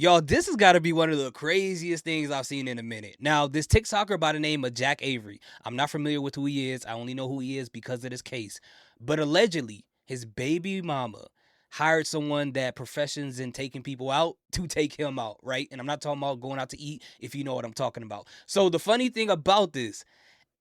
Yo, this has got to be one of the craziest things I've seen in a minute. Now, this TikToker by the name of Jack Avery, I'm not familiar with who he is. I only know who he is because of this case. But allegedly, his baby mama hired someone that professions in taking people out to take him out, right? And I'm not talking about going out to eat, if you know what I'm talking about. So the funny thing about this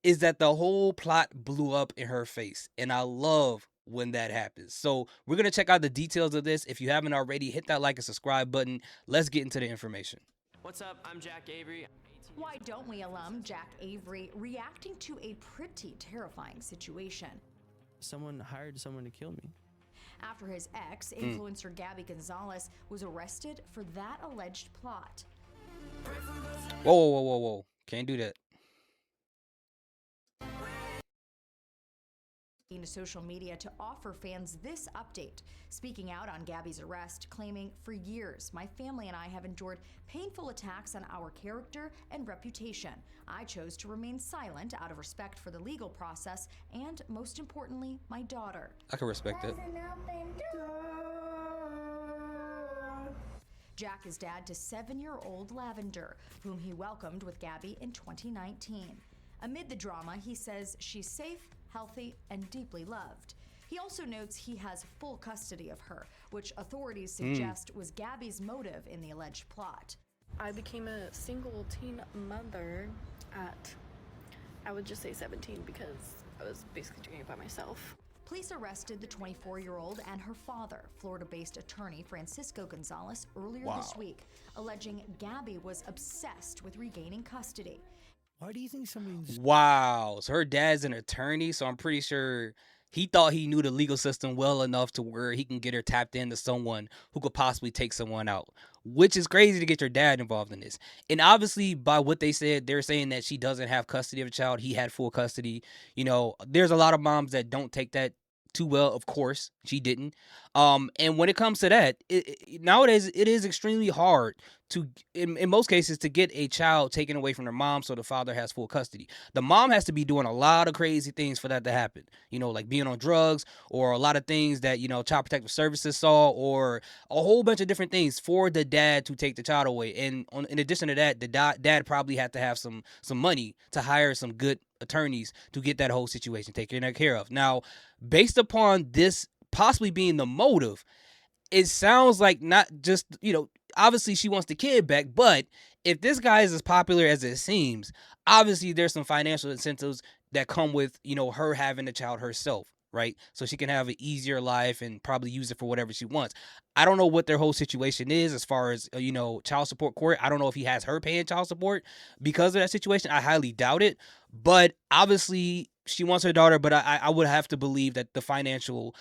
is that the whole plot blew up in her face. And I love when that happens. So we're going to check out the details of this. If you haven't already, hit that like and subscribe button. Let's get into the information. What's up? I'm Jack Avery. Why Don't We alum Jack Avery reacting to a pretty terrifying situation. Someone hired someone to kill me. After his ex, influencer Gabby Gonzalez, was arrested for that alleged plot. Whoa, whoa, whoa, whoa, whoa. Can't do that. To social media to offer fans this update, speaking out on Gabby's arrest, claiming, "For years, my family and I have endured painful attacks on our character and reputation. I chose to remain silent out of respect for the legal process and, most importantly, my daughter." I can respect it. Jack is dad to 7-year-old Lavender, whom he welcomed with Gabby in 2019. Amid the drama, he says she's safe, healthy, and deeply loved. He also notes he has full custody of her, which authorities suggest was Gabby's motive in the alleged plot. I became a single teen mother at, I would just say 17, because I was basically doing it by myself. Police arrested the 24-year-old and her father, Florida-based attorney Francisco Gonzalez, earlier this week, alleging Gabby was obsessed with regaining custody. Why do you think somebody's... Wow. So her dad's an attorney, so I'm pretty sure he thought he knew the legal system well enough to where he can get her tapped into someone who could possibly take someone out, which is crazy to get your dad involved in this. And obviously, by what they said, they're saying that she doesn't have custody of the child. He had full custody. You know, there's a lot of moms that don't take that too well. Of course, she didn't. And when it comes to that, nowadays it is extremely hard to, in most cases, to get a child taken away from their mom so the father has full custody. The mom has to be doing a lot of crazy things for that to happen. You know, like being on drugs or a lot of things that, you know, Child Protective Services saw, or a whole bunch of different things for the dad to take the child away. And in addition to that, the dad probably had to have some money to hire some good attorneys to get that whole situation taken care of. Now, based upon this possibly being the motive, it sounds like not just, you know, obviously she wants the kid back, but if this guy is as popular as it seems, obviously there's some financial incentives that come with, you know, her having the child herself, right? So she can have an easier life and probably use it for whatever she wants. I don't know what their whole situation is as far as, you know, child support court. I don't know if he has her paying child support because of that situation. I highly doubt it. But obviously she wants her daughter, but I would have to believe that the financial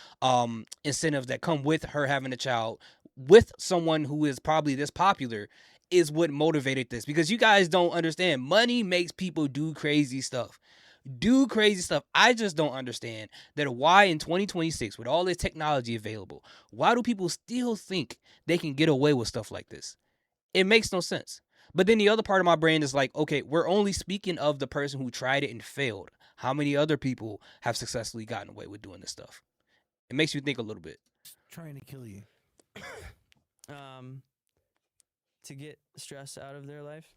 incentives that come with her having a child with someone who is probably this popular is what motivated this. Because you guys don't understand, money makes people do crazy stuff. I just don't understand that why in 2026, with all this technology available, why do people still think they can get away with stuff like this? It makes no sense. But then the other part of my brain is like, okay, we're only speaking of the person who tried it and failed. How many other people have successfully gotten away with doing this stuff? It makes you think a little bit. trying to kill you? To get stress out of their life.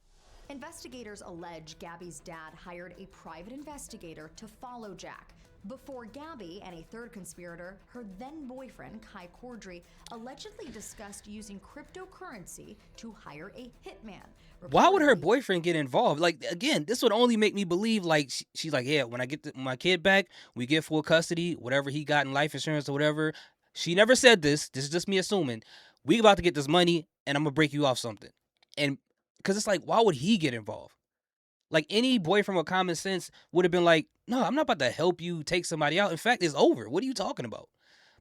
Investigators allege Gabby's dad hired a private investigator to follow Jack. Before Gabby and a third conspirator, her then boyfriend, Kai Cordry, allegedly discussed using cryptocurrency to hire a hitman. Why would her boyfriend get involved? Like, again, this would only make me believe, like, she's like, yeah, when I get my kid back, we get full custody, whatever he got in life insurance or whatever. She never said this. This is just me assuming. We about to get this money, and I'm going to break you off something. And because it's like, why would he get involved? Like, any boyfriend with common sense would have been like, no, I'm not about to help you take somebody out. In fact, it's over. What are you talking about?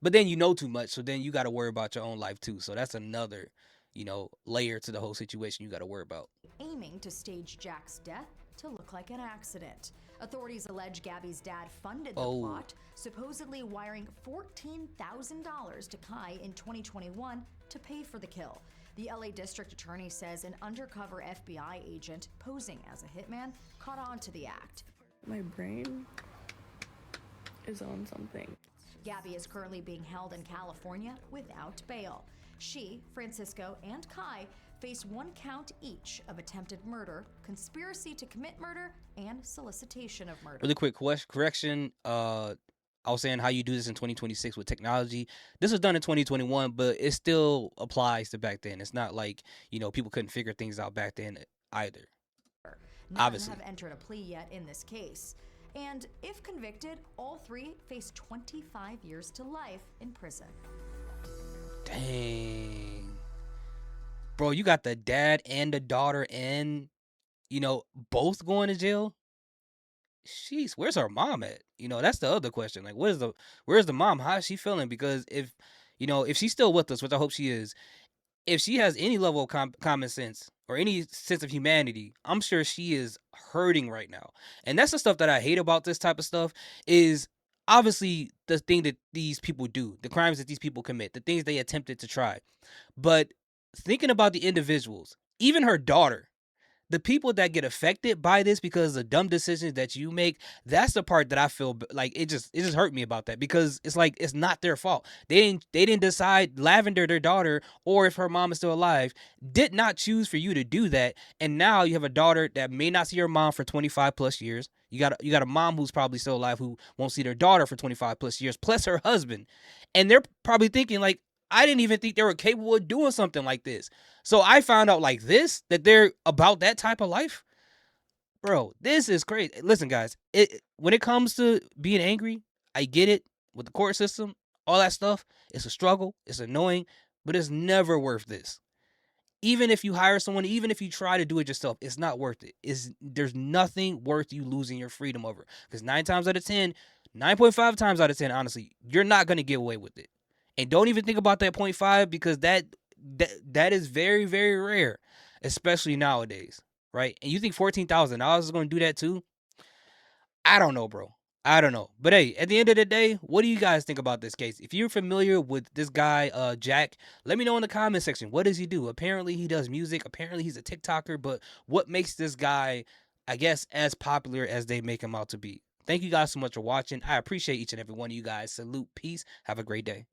But then you know too much, so then you got to worry about your own life too. So that's another, you know, layer to the whole situation you got to worry about. Aiming to stage Jack's death to look like an accident. Authorities allege Gabby's dad funded the plot, supposedly wiring $14,000 to Kai in 2021 to pay for the kill. The LA District Attorney says an undercover FBI agent posing as a hitman caught on to the act. My brain is on something. Gabby is currently being held in California without bail. She, Francisco, and Kai face 1 count each of attempted murder, conspiracy to commit murder, and solicitation of murder. Really quick correction. I was saying how you do this in 2026 with technology. This was done in 2021, but it still applies to back then. It's not like, people couldn't figure things out back then either. None Obviously. have entered a plea yet in this case. And if convicted, all 3 face 25 years to life in prison. Dang. Bro, you got the dad and the daughter and, both going to jail? Jeez, where's her mom at? That's the other question. Like, where's the mom? How is she feeling? Because if she's still with us, which I hope she is, if she has any level of common sense or any sense of humanity, I'm sure she is hurting right now. And that's the stuff that I hate about this type of stuff is obviously the thing that these people do, the crimes that these people commit, the things they attempted to try. But thinking about the individuals, even her daughter, the people that get affected by this because of dumb decisions that you make, that's the part that I feel like it just hurt me about that, because it's like it's not their fault. They didn't decide, Lavender, their daughter, or if her mom is still alive, did not choose for you to do that. And now you have a daughter that may not see her mom for 25 plus years. You got a mom who's probably still alive who won't see their daughter for 25 plus years, plus her husband. And they're probably thinking like, I didn't even think they were capable of doing something like this. So I found out like this, that they're about that type of life. Bro, this is crazy. Listen, guys, when it comes to being angry, I get it with the court system, all that stuff. It's a struggle. It's annoying, but it's never worth this. Even if you hire someone, even if you try to do it yourself, it's not worth it. There's nothing worth you losing your freedom over. Because 9.5 times out of 10, honestly, you're not going to get away with it. And don't even think about that 0.5, because that is very, very rare, especially nowadays, right? And you think $14,000 is going to do that too? I don't know, bro. I don't know. But hey, at the end of the day, what do you guys think about this case? If you're familiar with this guy, Jack, let me know in the comment section. What does he do? Apparently he does music. Apparently he's a TikToker. But what makes this guy, I guess, as popular as they make him out to be? Thank you guys so much for watching. I appreciate each and every one of you guys. Salute. Peace. Have a great day.